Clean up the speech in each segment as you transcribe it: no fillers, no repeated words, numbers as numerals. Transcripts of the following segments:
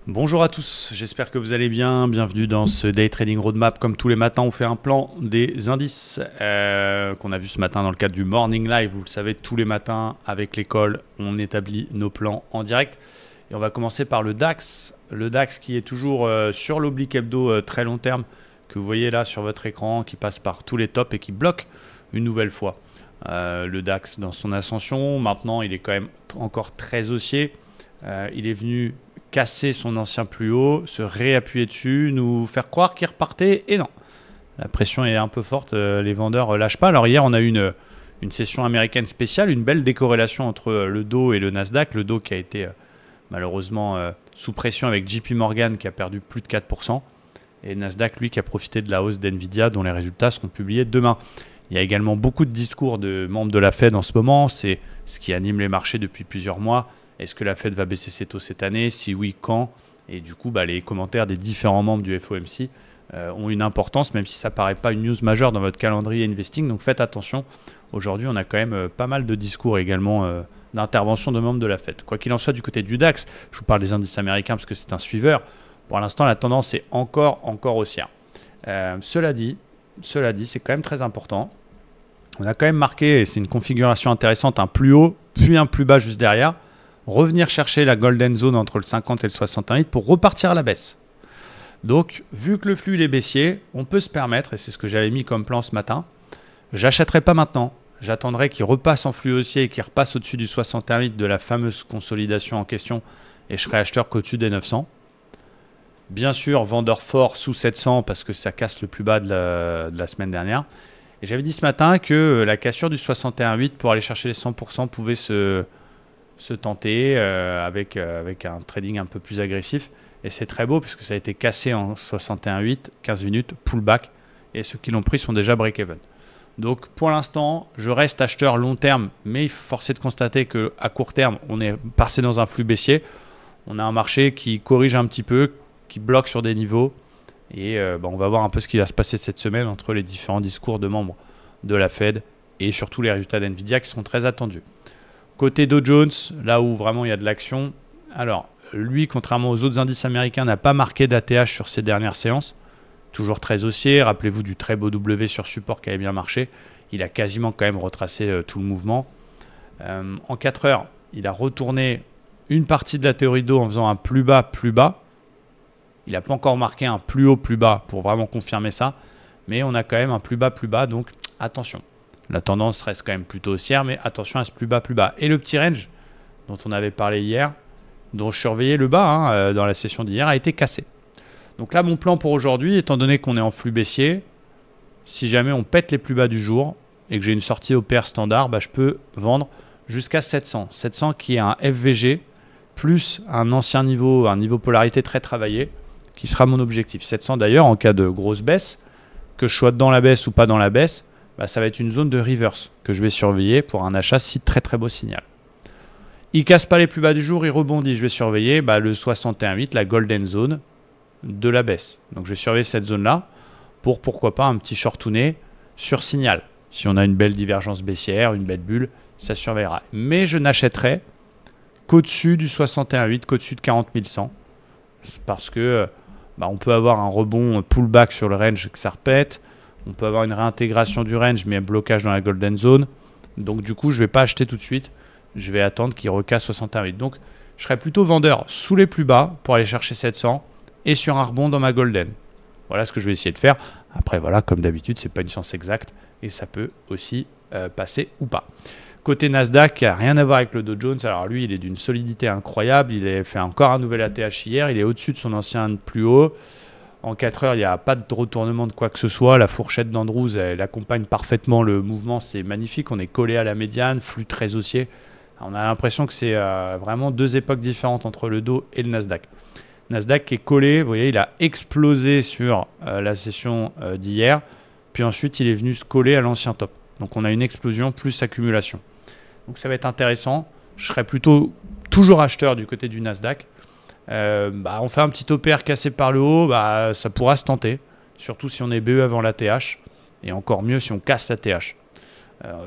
Bonjour à tous, j'espère que vous allez bien. Bienvenue dans ce Day Trading Roadmap. Comme tous les matins, on fait un plan des indices qu'on a vu ce matin dans le cadre du Morning Live. Vous le savez, tous les matins avec l'école, on établit nos plans en direct. Et on va commencer par le DAX. Le DAX qui est toujours sur l'oblique hebdo très long terme que vous voyez là sur votre écran, qui passe par tous les tops et qui bloque une nouvelle fois. Le DAX dans son ascension, maintenant il est quand même encore très haussier. Il est venu casser son ancien plus haut, se réappuyer dessus, nous faire croire qu'il repartait, et non. La pression est un peu forte, les vendeurs lâchent pas. Alors hier, on a eu une session américaine spéciale, une belle décorrélation entre le Dow et le Nasdaq. Le Dow qui a été malheureusement sous pression avec JP Morgan qui a perdu plus de 4%. Et le Nasdaq, lui, qui a profité de la hausse d'NVIDIA dont les résultats seront publiés demain. Il y a également beaucoup de discours de membres de la Fed en ce moment. C'est ce qui anime les marchés depuis plusieurs mois. Est-ce que la Fed va baisser ses taux cette année? Si oui, quand? Et du coup, les commentaires des différents membres du FOMC ont une importance, même si ça ne paraît pas une news majeure dans votre calendrier investing. Donc faites attention. Aujourd'hui, on a quand même pas mal de discours également d'intervention de membres de la Fed. Quoi qu'il en soit, du côté du DAX, je vous parle des indices américains parce que c'est un suiveur. Pour l'instant, la tendance est encore haussière. Cela dit, c'est quand même très important. On a quand même marqué, et c'est une configuration intéressante, un plus haut, puis un plus bas juste derrière. Revenir chercher la golden zone entre le 50 et le 68 pour repartir à la baisse. Donc, vu que le flux est baissier, on peut se permettre, et c'est ce que j'avais mis comme plan ce matin, j'achèterai pas maintenant. J'attendrai qu'il repasse en flux haussier et qu'il repasse au-dessus du 61,8 de la fameuse consolidation en question, et je serai acheteur qu'au-dessus des 900. Bien sûr, vendeur fort sous 700 parce que ça casse le plus bas de la semaine dernière. Et j'avais dit ce matin que la cassure du 61,8 pour aller chercher les 100% pouvait se tenter avec un trading un peu plus agressif. Et c'est très beau puisque ça a été cassé en 61,8, 15 minutes, pullback. Et ceux qui l'ont pris sont déjà break-even. Donc pour l'instant, je reste acheteur long terme, mais il faut forcer de constater qu'à court terme, on est passé dans un flux baissier. On a un marché qui corrige un petit peu, qui bloque sur des niveaux. Et on va voir un peu ce qui va se passer cette semaine entre les différents discours de membres de la Fed et surtout les résultats d'NVIDIA qui sont très attendus. Côté Dow Jones, là où vraiment il y a de l'action, alors lui, contrairement aux autres indices américains, n'a pas marqué d'ATH sur ses dernières séances. Toujours très haussier. Rappelez-vous du très beau W sur support qui avait bien marché. Il a quasiment quand même retracé tout le mouvement. En 4 heures, il a retourné une partie de la théorie Dow en faisant un plus bas, plus bas. Il n'a pas encore marqué un plus haut, plus bas pour vraiment confirmer ça. Mais on a quand même un plus bas, donc attention. La tendance reste quand même plutôt haussière, mais attention à ce plus bas. Et le petit range dont on avait parlé hier, dont je surveillais le bas dans la session d'hier, a été cassé. Donc là, mon plan pour aujourd'hui, étant donné qu'on est en flux baissier, si jamais on pète les plus bas du jour et que j'ai une sortie au pair standard, je peux vendre jusqu'à 700. 700 qui est un FVG plus un ancien niveau, un niveau polarité très travaillé, qui sera mon objectif. 700 d'ailleurs, en cas de grosse baisse, que je sois dans la baisse ou pas dans la baisse, ça va être une zone de reverse que je vais surveiller pour un achat si très très beau signal. Il ne casse pas les plus bas du jour, il rebondit. Je vais surveiller le 61,8, la golden zone de la baisse. Donc je vais surveiller cette zone-là pour pourquoi pas un petit shortouné sur signal. Si on a une belle divergence baissière, une belle bulle, ça surveillera. Mais je n'achèterai qu'au-dessus du 61,8, qu'au-dessus de 40 100. Parce que on peut avoir un rebond pullback sur le range que ça repète. On peut avoir une réintégration du range, mais un blocage dans la golden zone. Donc du coup, je ne vais pas acheter tout de suite. Je vais attendre qu'il recasse 61,8. Donc je serai plutôt vendeur sous les plus bas pour aller chercher 700 et sur un rebond dans ma golden. Voilà ce que je vais essayer de faire. Après, voilà, comme d'habitude, ce n'est pas une science exacte et ça peut aussi passer ou pas. Côté Nasdaq, rien à voir avec le Dow Jones. Alors lui, il est d'une solidité incroyable. Il a fait encore un nouvel ATH hier. Il est au-dessus de son ancien plus haut. En 4 heures, il n'y a pas de retournement de quoi que ce soit. La fourchette d'Andrews, elle accompagne parfaitement le mouvement. C'est magnifique. On est collé à la médiane, flux très haussier. On a l'impression que c'est vraiment deux époques différentes entre le Dow et le Nasdaq. Nasdaq qui est collé, vous voyez, il a explosé sur la session d'hier. Puis ensuite, il est venu se coller à l'ancien top. Donc on a une explosion plus accumulation. Donc ça va être intéressant. Je serais plutôt toujours acheteur du côté du Nasdaq. On fait un petit OPR cassé par le haut, ça pourra se tenter. Surtout si on est BE avant l'ATH. Et encore mieux si on casse l'ATH.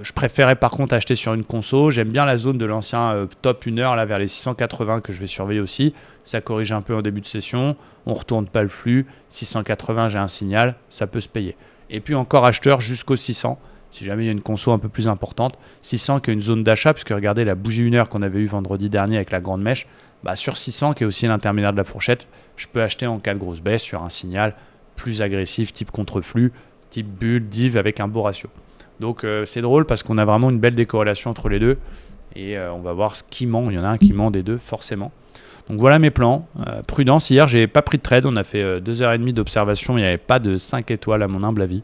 Je préférais par contre acheter sur une conso. J'aime bien la zone de l'ancien top 1 heure là, vers les 680 que je vais surveiller aussi. Ça corrige un peu en début de session. On ne retourne pas le flux. 680, j'ai un signal. Ça peut se payer. Et puis encore acheteur jusqu'au 600. Si jamais il y a une conso un peu plus importante. 600 qui est une zone d'achat. Puisque regardez la bougie 1 heure qu'on avait eue vendredi dernier avec la grande mèche. Bah, sur 600 qui est aussi l'intermédiaire de la fourchette. Je peux acheter en cas de grosse baisse sur un signal plus agressif type contre-flux. Type bulle, div avec un beau ratio. Donc c'est drôle parce qu'on a vraiment une belle décorrélation entre les deux. Et on va voir ce qui ment. Il y en a un qui ment des deux, forcément. Donc voilà mes plans. Prudence, hier, j'ai pas pris de trade. On a fait 2h30 d'observation. Il n'y avait pas de 5 étoiles à mon humble avis.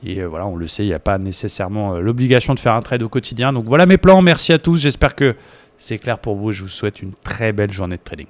Et voilà, on le sait, il n'y a pas nécessairement l'obligation de faire un trade au quotidien. Donc voilà mes plans. Merci à tous. J'espère que c'est clair pour vous et je vous souhaite une très belle journée de trading.